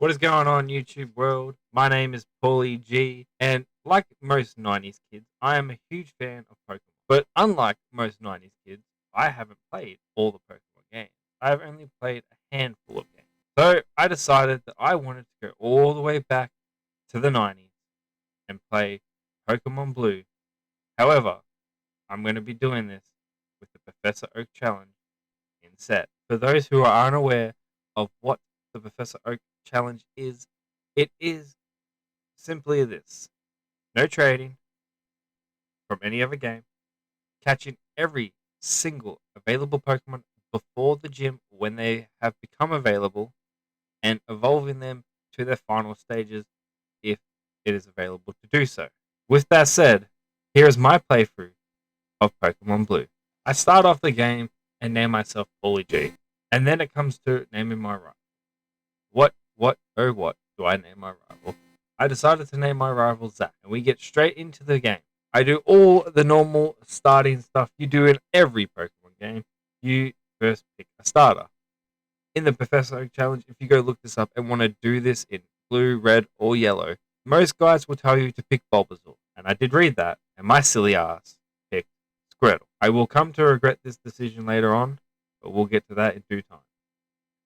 What is going on, YouTube world? My name is Paulie G, and like most 90s kids, I am a huge fan of Pokemon. But unlike most 90s kids, I haven't played all the Pokemon games. I have only played a handful of games. So I decided that I wanted to go all the way back to the 90s and play Pokemon Blue. However, I'm going to be doing this with the Professor Oak Challenge in set. For those who are unaware of what the Professor Oak Challenge is, it is simply this: no trading from any other game, catching every single available Pokemon before the gym when they have become available, and evolving them to their final stages if it is available to do so. With that said, here is my playthrough of Pokemon Blue. I start off the game and name myself Paulie G, and then it comes to naming my rival. What do I name my rival? I decided to name my rival Zach, and we get straight into the game. I do all the normal starting stuff you do in every Pokemon game. You first pick a starter. In the Professor Oak Challenge, if you go look this up and want to do this in blue, red, or yellow, most guys will tell you to pick Bulbasaur. And I did read that, and my silly ass picked Squirtle. I will come to regret this decision later on, but we'll get to that in due time.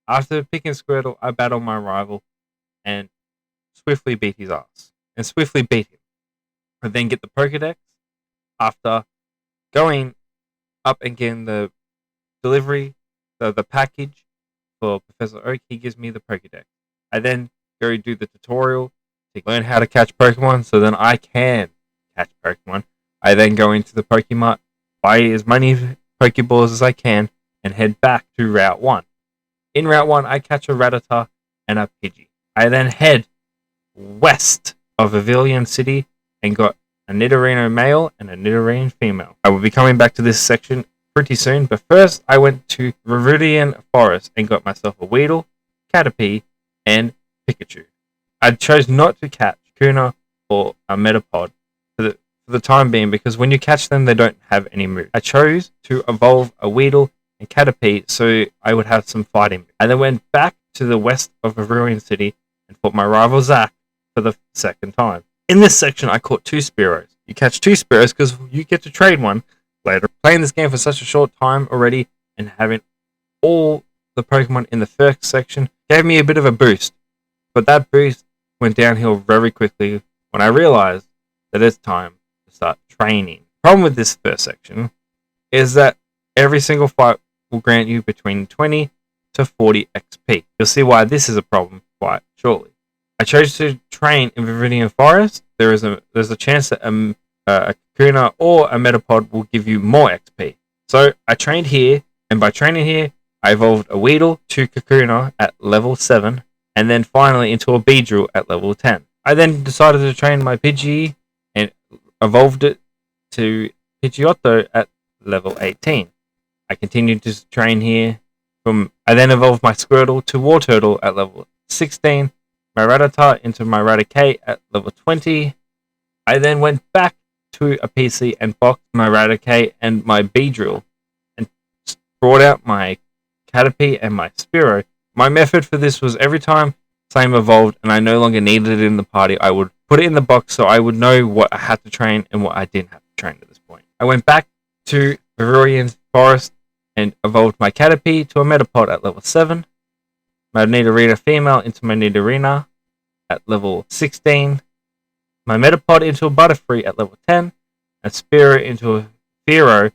After picking Squirtle, I battle my rival and swiftly beat his ass. And swiftly beat him. I then get the Pokedex. After going up and getting the delivery, the package for Professor Oak, he gives me the Pokedex. I then go do the tutorial to learn how to catch Pokemon so then I can catch Pokemon. I then go into the Pokemart, buy as many Pokeballs as I can, and head back to Route 1. In Route 1, I catch a Rattata and a Pidgey. I then head west of Avilion City and got a Nidorino male and a Nidorino female. I will be coming back to this section pretty soon, but first I went to Viridian Forest and got myself a Weedle, Caterpie, and Pikachu. I chose not to catch Kuna or a Metapod for the time being because when you catch them, they don't have any moves. I chose to evolve a Weedle and Caterpie so I would have some fighting. I then went back to the west of Avilion City and fought my rival Zach for the second time. In this section, I caught 2 Spearows. You catch 2 Spearows because you get to trade one later. Playing this game for such a short time already and having all the Pokemon in the first section gave me a bit of a boost. But that boost went downhill very quickly when I realized that it's time to start training. The problem with this first section is that every single fight will grant you between 20 to 40 XP. You'll see why this is a problem quite shortly. I chose to train in Viridian Forest. There's a chance that a Kakuna or a Metapod will give you more XP. So I trained here, and by training here, I evolved a Weedle to Kakuna at level 7, and then finally into a Beedrill at level 10. I then decided to train my Pidgey and evolved it to Pidgeotto at level 18. I continued to train here. I then evolved my Squirtle to Wartortle at level 16, my Rattata into my Raticate at level 20. I then went back to a PC and boxed my Raticate and my Beedrill and brought out my Caterpie and my Spearow. My method for this was every time same evolved and I no longer needed it in the party, I would put it in the box so I would know what I had to train and what I didn't have to train at this point. I went back to Viridian Forest and evolved my Caterpie to a Metapod at level 7, my Nidorina female into my Nidorina at level 16, my Metapod into a Butterfree at level 10, and Spearow into a Fearow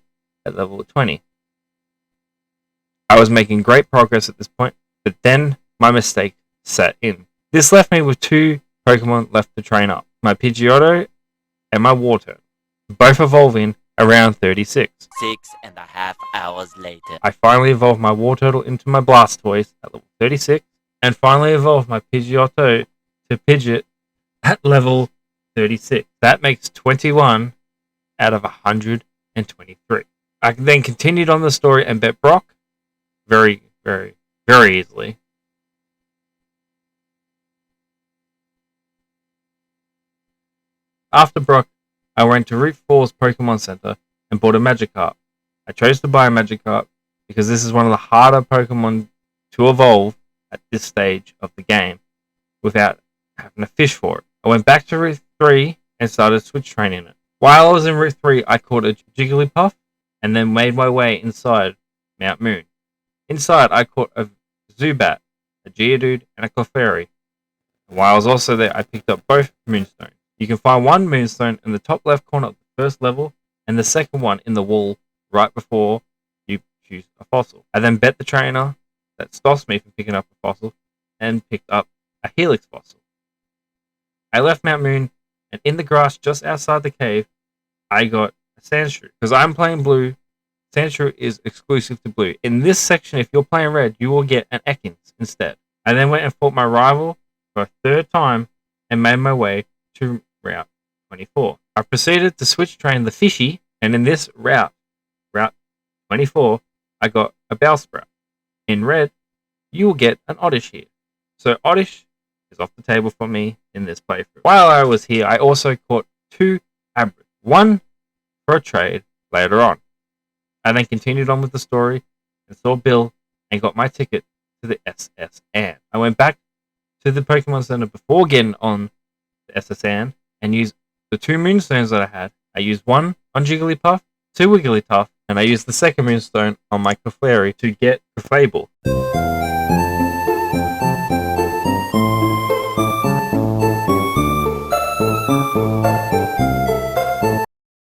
at level 20. I was making great progress at this point, but then my mistake set in. This left me with 2 Pokemon left to train up, my Pidgeotto and my Wartortle, both evolving around 36. 6.5 hours later. I finally evolved my Wartortle into my Blastoise at level 36, and finally evolved my Pidgeotto to Pidgeot at level 36. That makes 21 out of 123. I then continued on the story and bet Brock very, very, very easily. After Brock, I went to Route 4's Pokemon Center and bought a Magikarp. I chose to buy a Magikarp because this is one of the harder Pokemon to evolve at this stage of the game. without having to fish for it. I went back to Route 3 and started switch training it. While I was in Route 3, I caught a Jigglypuff and then made my way inside Mount Moon. Inside, I caught a Zubat, a Geodude, and a Clefairy. And while I was also there, I picked up both Moonstones. You can find one Moonstone in the top left corner of the first level, and the second one in the wall right before you choose a fossil. I then bet the trainer that stops me from picking up a fossil, and picked up a Helix fossil. I left Mount Moon, and in the grass just outside the cave, I got a Sandshrew. Because I'm playing blue, Sandshrew is exclusive to blue. In this section, if you're playing red, you will get an Ekans instead. I then went and fought my rival for a third time and made my way to Route 24. I proceeded to switch train the Fishy, and in this Route 24, I got a Bellsprout. In red, you will get an Oddish here. So Oddish is off the table for me in this playthrough. While I was here, I also caught 2 Abras. One for a trade later on. I then continued on with the story and saw Bill and got my ticket to the SS Anne. I went back to the Pokemon Center before getting on the SS Anne and used the 2 Moonstones that I had. I used one on Jigglypuff, 2 Wigglytuff, and I used the second Moonstone on my Clefairy to get Clefable.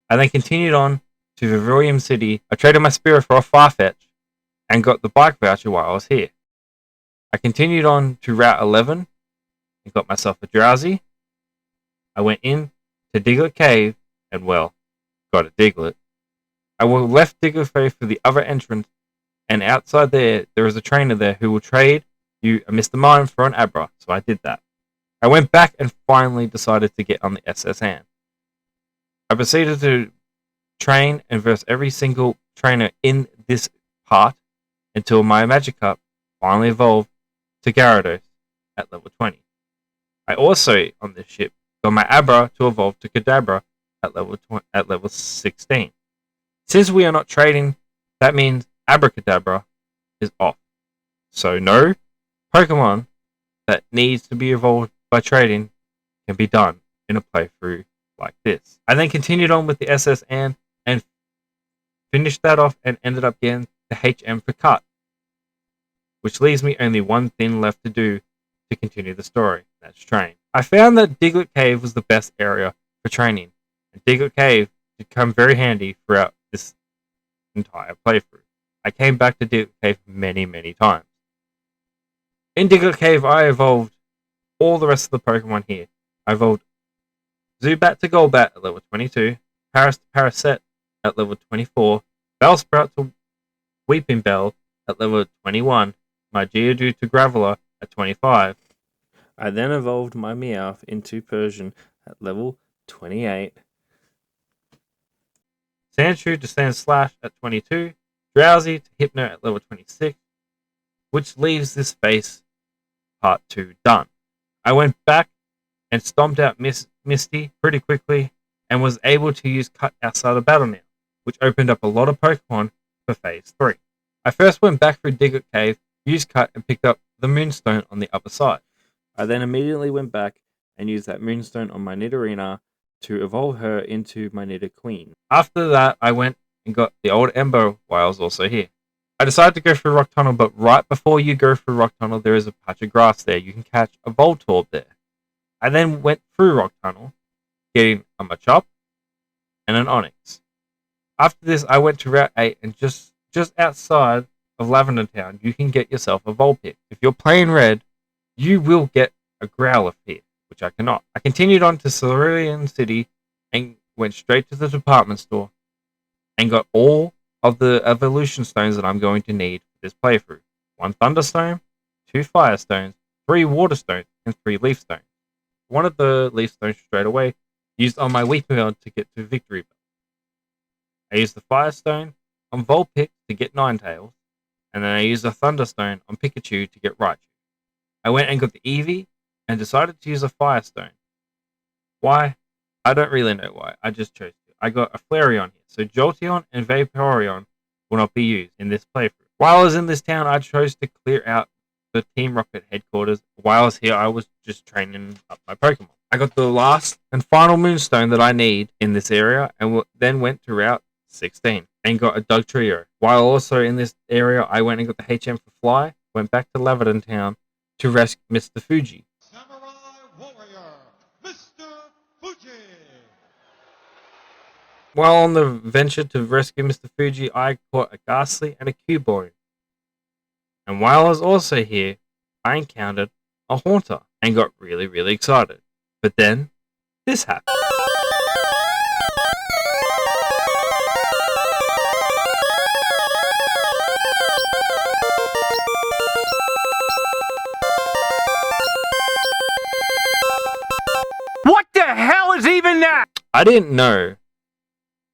I then continued on to Vivillon City. I traded my Spearow for a Farfetch and got the bike voucher while I was here. I continued on to Route 11 and got myself a Drowsy. I went in to Diglett Cave and, well, got a Diglett. I left Diglett Cave for the other entrance, and outside there is a trainer there who will trade you a Mr. Mime for an Abra, so I did that. I went back and finally decided to get on the SS Anne. I proceeded to train and verse every single trainer in this part until my Magikarp finally evolved to Gyarados at level 20. I also, on this ship, got my Abra to evolve to Kadabra at level 16. Since we are not trading, that means Abracadabra is off. So no Pokemon that needs to be evolved by trading can be done in a playthrough like this. I then continued on with the SS Anne and finished that off and ended up getting the HM for cut, which leaves me only one thing left to do to continue the story. That's train. I found that Diglett Cave was the best area for training, and Diglett Cave did come very handy throughout this entire playthrough. I came back to Diglett Cave many, many times. In Diglett Cave, I evolved all the rest of the Pokemon here. I evolved Zubat to Golbat at level 22, Paras to Parasect at level 24, Bellsprout to Weeping Bell at level 21, my Geodude to Graveler at 25. I then evolved my Meowth into Persian at level 28, Sandshrew to Sandslash at 22, Drowsy to Hypno at level 26, which leaves this phase part 2 done. I went back and stomped out Misty pretty quickly and was able to use Cut outside of battle now, which opened up a lot of Pokemon for phase 3. I first went back through Diglett Cave, used Cut, and picked up the Moonstone on the upper side. I then immediately went back and used that Moonstone on my Nidorina to evolve her into my Nidoqueen. After that, I went and got the old Ember while I was also here. I decided to go through Rock Tunnel, but right before you go through Rock Tunnel, there is a patch of grass there. You can catch a Voltorb there. I then went through Rock Tunnel, getting a Machop and an Onix. After this, I went to Route 8, and just outside of Lavender Town, you can get yourself a Vulpix. If you're playing red, you will get a Growlithe here, which I cannot. I continued on to Cerulean City and went straight to the department store and got all of the evolution stones that I'm going to need for this playthrough. 1 Thunderstone, 2 Firestones, 3 Water Stones, and 3 Leaf Stones. One of the Leaf Stones straight away used on my Weepinbell to get to Victory Bell. I used the Firestone on Vulpix to get Ninetales, and then I used the Thunderstone on Pikachu to get Raichu. I went and got the Eevee and decided to use a Firestone. Why? I don't really know why. I just chose to. I got a Flareon here, so Jolteon and Vaporeon will not be used in this playthrough. While I was in this town, I chose to clear out the Team Rocket headquarters. While I was here, I was just training up my Pokemon. I got the last and final Moonstone that I need in this area, and then went to Route 16 and got a Dugtrio. While also in this area, I went and got the HM for Fly, went back to Laverton Town to rescue Mr. Fuji. Samurai Warrior, Mr. Fuji. While on the venture to rescue Mr. Fuji, I caught a Ghastly and a Cubone. And while I was also here, I encountered a Haunter and got really, really excited. But then, this happened. What the hell is even that? I didn't know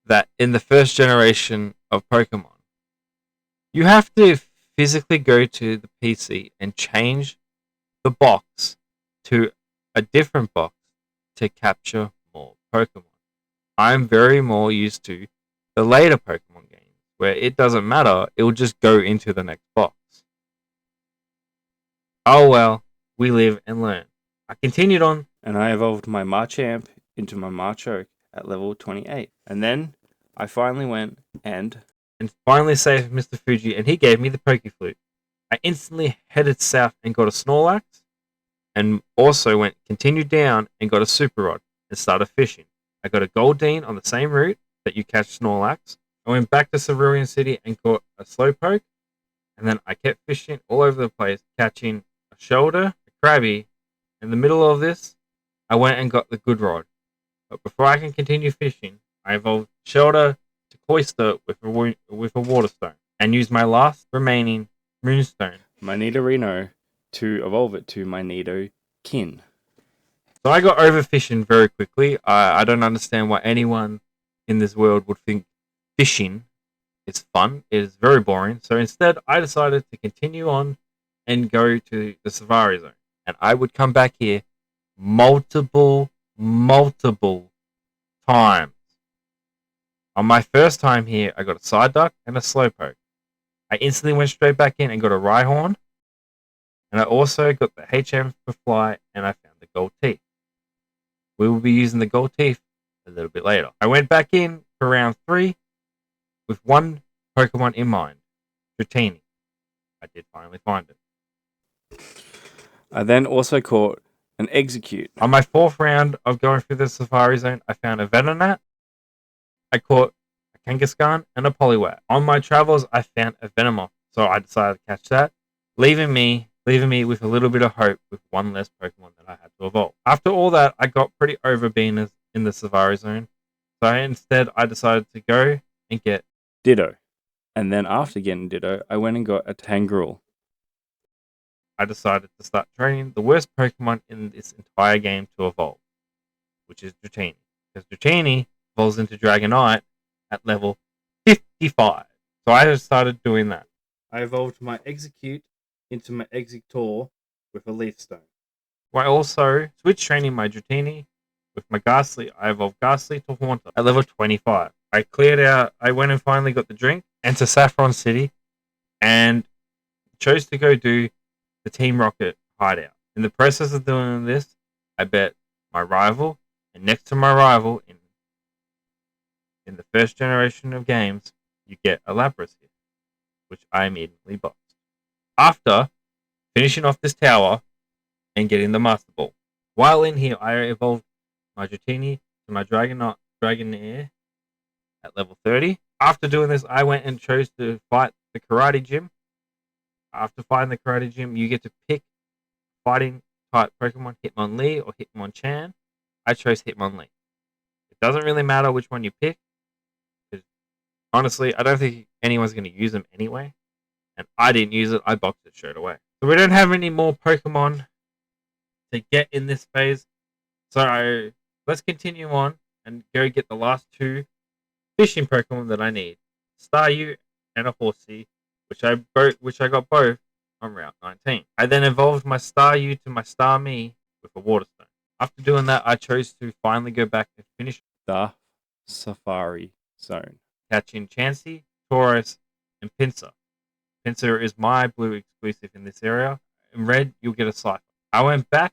that in the first generation of Pokemon, you have to physically go to the PC and change the box to a different box to capture more Pokemon. I'm very more used to the later Pokemon games where it doesn't matter, it will just go into the next box. Oh well, we live and learn. I continued on, and I evolved my Marchamp into my Machoke at level 28. And then I finally went and finally saved Mr. Fuji, and he gave me the Pokeflute. I instantly headed south and got a Snorlax, and also continued down and got a Super Rod and started fishing. I got a Goldeen on the same route that you catch Snorlax. I went back to Cerulean City and caught a Slowpoke, and then I kept fishing all over the place, catching a Shoulder, a Krabby. In the middle of this, I went and got the Good Rod. But before I can continue fishing, I evolved Shoulder to Cloyster with a Water Stone, and used my last remaining Moonstone, my Nidorino, to evolve it to my Nidoking. So I got overfishing very quickly. I don't understand why anyone in this world would think fishing is fun. It is very boring. So instead, I decided to continue on and go to the Safari Zone. And I would come back here multiple times. On my first time here, I got a Psyduck and a Slowpoke. I instantly went straight back in and got a Rhyhorn. And I also got the HM for Fly, and I found the Gold Teeth. We will be using the Gold Teeth a little bit later. I went back in for round 3 with one Pokemon in mind, Dratini. I did finally find it. I then also caught an Execute. On my 4th round of going through the Safari Zone, I found a Venonat. I caught a Kangaskhan and a Poliwag. On my travels, I found a Venomoth, so I decided to catch that, leaving me with a little bit of hope with one less Pokemon that I had to evolve. After all that, I got pretty over being in the Safari Zone, so instead I decided to go and get Ditto. And then after getting Ditto, I went and got a Tangrowth. I decided to start training the worst Pokemon in this entire game to evolve, which is Dratini. Because Dratini evolves into Dragonite at level 55. So I just started doing that. I evolved my Execute into my Exeggutor with a Leaf Stone. I also switched training my Dratini with my Ghastly. I evolved Ghastly to Haunter at level 25. I went and finally got the drink, and to Saffron City, and chose to go do the Team Rocket hideout. In the process of doing this, I bet my rival, and next to my rival in the first generation of games, you get a Lapras here, which I immediately boxed. After finishing off this tower and getting the Master Ball. While in here, I evolved my Dratini to my Dragonair at level 30. After doing this, I went and chose to fight the Karate Gym. After fighting the Karate Gym, you get to pick fighting type Pokemon, Hitmonlee or Hitmonchan. I chose Hitmonlee. It doesn't really matter which one you pick, because honestly, I don't think anyone's going to use them anyway. And I didn't use it, I boxed it straight away. So we don't have any more Pokemon to get in this phase. So let's continue on and go get the last 2 fishing Pokemon that I need. Staryu and a Horsea, which I got both on Route 19. I then evolved my Staryu to my Starmie with a Water Stone. After doing that, I chose to finally go back and finish the Safari Zone, catching Chansey, Tauros, and Pinsir. Pinsir is my blue exclusive in this area. in red, you'll get a Cypher. I went back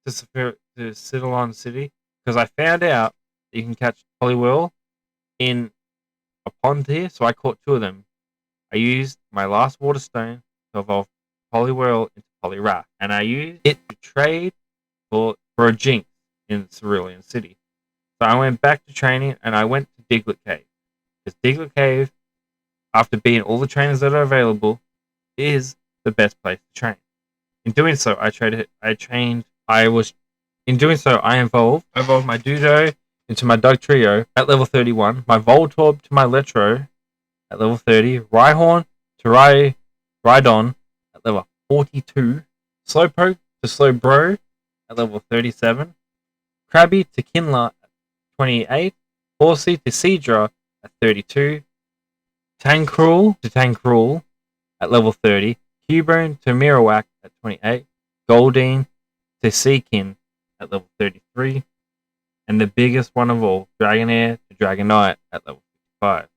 to Citadel City because I found out that you can catch Poliwhirl in a pond here, so I caught 2 of them. I used my last Water Stone to evolve Poliwhirl into Poliwrath, and I used it to trade for a Jinx in Cerulean City. So I went back to training, and I went to Diglett Cave. Because Diglett Cave, after being all the trainers that are available, is the best place to train. In doing so, I evolved my Doodoo into my Dugtrio at level 31, my Voltorb to my Letro at level 30, Rhyhorn to Rhydon at level 42, Slowpoke to Slowbro at level 37, Krabby to Kinla at 28, Horsey to Seadra at 32, Tankrul to Tankrul at level 30, Cubone to Marowak at 28, Goldeen to Seakin at level 33, and the biggest one of all, Dragonair to Dragonite at level 55.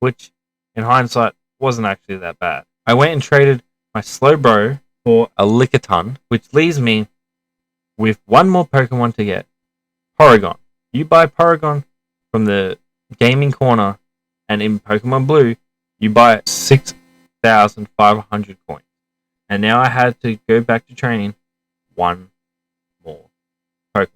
Which, in hindsight, wasn't actually that bad. I went and traded my Slowbro for a Lickitung, which leaves me with 1 more Pokemon to get. Porygon. You buy Porygon from the gaming corner, and in Pokemon Blue, you buy 6,500 coins. And now I had to go back to training 1 more Pokemon.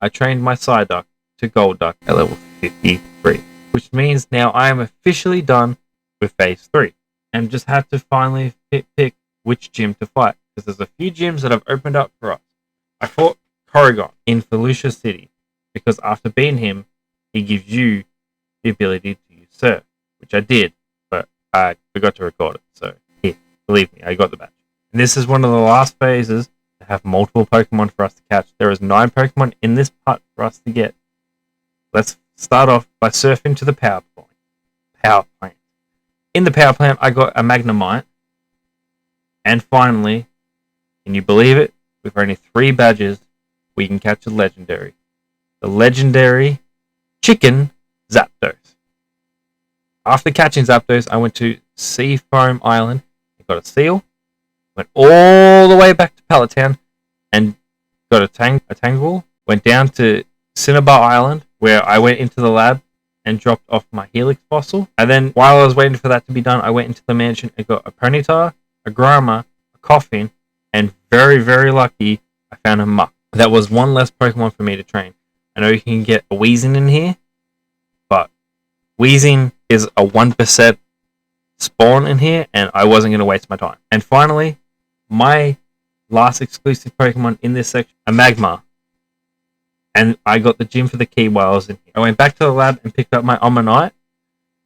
I trained my Psyduck to Golduck at level 53, which means now I am officially done with Phase 3, and just have to finally pick which gym to fight, because there's a few gyms that have opened up for us. I fought Corrigan in Felucia City, because after beating him, he gives you the ability to use Surf, which I did, but I forgot to record it, so here, believe me, I got the badge. And this is one of the last phases to have multiple Pokemon for us to catch. There is 9 Pokemon in this part for us to get. Let's start off by surfing to the power plant. In the power plant, I got a Magnemite. And finally, can you believe it? With only 3 badges, we can catch a legendary. The legendary Chicken Zapdos. After catching Zapdos, I went to Seafoam Island and got a Seal. Went all the way back to Pallet Town and got a Tangle. Went down to Cinnabar Island, where I went into the lab and dropped off my Helix fossil. And then, while I was waiting for that to be done, I went into the mansion and got a Ponyta, a Grama, a Koffing, and very, very lucky, I found a Muck. That was 1 less Pokemon for me to train. I know you can get a Weezing in here, but Weezing is a 1% spawn in here, and I wasn't going to waste my time. And finally, my last exclusive Pokemon in this section, a Magmar. And I got the gym for the key while I was in here. I went back to the lab and picked up my Omanyte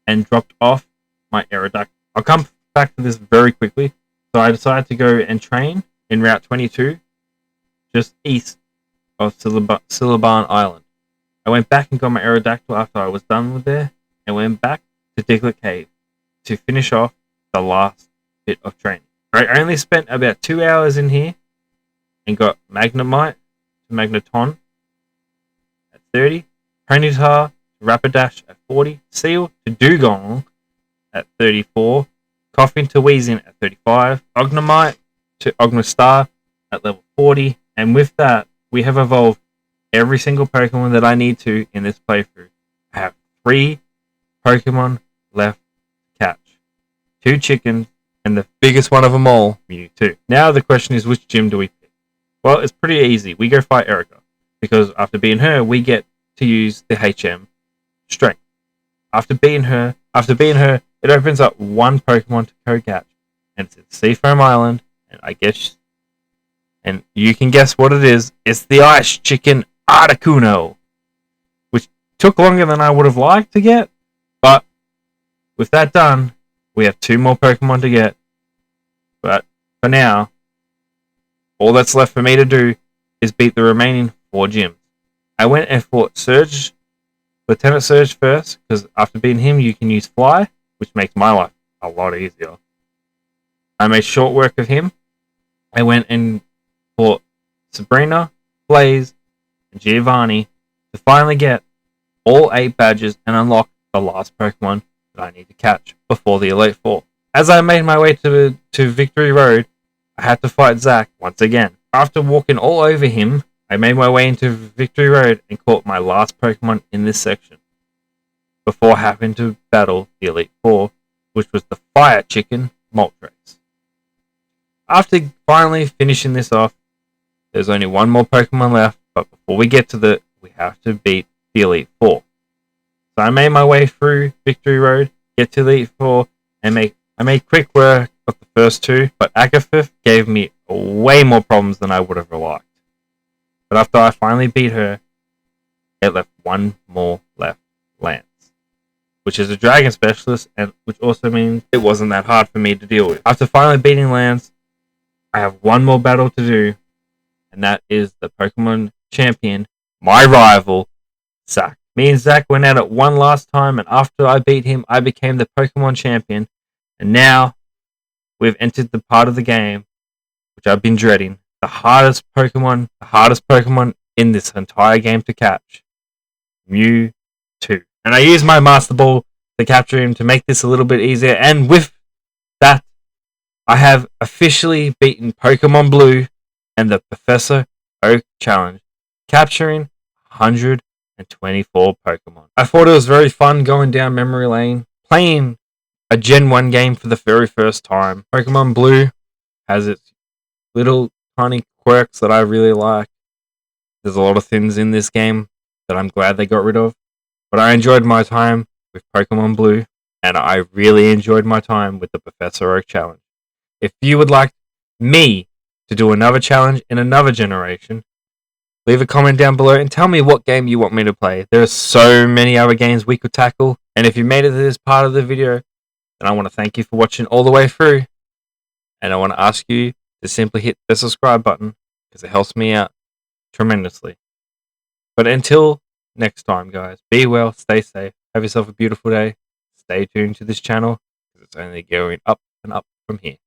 and dropped off my Aerodactyl. I'll come back to this very quickly. So I decided to go and train in Route 22, just east of Syllabarn Island. I went back and got my Aerodactyl after I was done with there, and went back to Diglett Cave to finish off the last bit of training. I only spent about 2 hours in here and got Magnemite to Magneton at 30, Ponyta to Rapidash at 40, Seal to Dugong at 34, Koffing to Weezing at 35, Ognemite to Ognestar at level 40, and with that, we have evolved every single Pokemon that I need to in this playthrough. I have 3 Pokemon left to catch. 2 chickens, and the biggest one of them all, Mewtwo. Now the question is, which gym do we pick? Well, it's pretty easy. We go fight Erica, because after beating her, we get to use the HM Strength. After beating her, it opens up 1 Pokemon to co-catch, and it's at Seafoam Island, and you can guess what it is. It's the Ice Chicken Articuno, which took longer than I would have liked to get, but with that done, we have 2 more Pokemon to get. But for now, all that's left for me to do is beat the remaining 4 gyms. I went and fought Lieutenant Surge first, because after beating him, you can use Fly, which makes my life a lot easier. I made short work of him. I went and fought Sabrina, Blaze, and Giovanni to finally get all 8 badges and unlock the last Pokemon that I need to catch before the Elite Four. As I made my way to Victory Road, I had to fight Zack once again. After walking all over him, I made my way into Victory Road and caught my last Pokemon in this section, before having to battle the Elite Four, which was the Fire Chicken Moltres. After finally finishing this off, there's only one more Pokemon left, but before we get to we have to beat the Elite Four. So I made my way through Victory Road, get to the Elite Four, and I made quick work of the first two, but Agatha gave me way more problems than I would have liked. But after I finally beat her, it left one more left, Lance, which is a Dragon Specialist, and which also means it wasn't that hard for me to deal with. After finally beating Lance, I have one more battle to do, and that is the Pokemon Champion, my rival, Zack. Me and Zack went at it one last time, and after I beat him, I became the Pokemon Champion, and now we've entered the part of the game which I've been dreading. The hardest Pokemon in this entire game to catch. Mewtwo. And I used my Master Ball to capture him to make this a little bit easier. And with that, I have officially beaten Pokemon Blue and the Professor Oak Challenge, capturing 124 Pokemon. I thought it was very fun going down memory lane, playing a Gen 1 game for the very first time. Pokemon Blue has its little tiny quirks that I really like. There's a lot of things in this game that I'm glad they got rid of. But I enjoyed my time with Pokemon Blue, and I really enjoyed my time with the Professor Oak Challenge. If you would like me to do another challenge in another generation, leave a comment down below and tell me what game you want me to play. There are so many other games we could tackle, and if you made it to this part of the video, then I want to thank you for watching all the way through, and I want to ask you to simply hit the subscribe button, because it helps me out tremendously. But until next time, guys, be well, stay safe, have yourself a beautiful day, stay tuned to this channel, because it's only going up and up from here.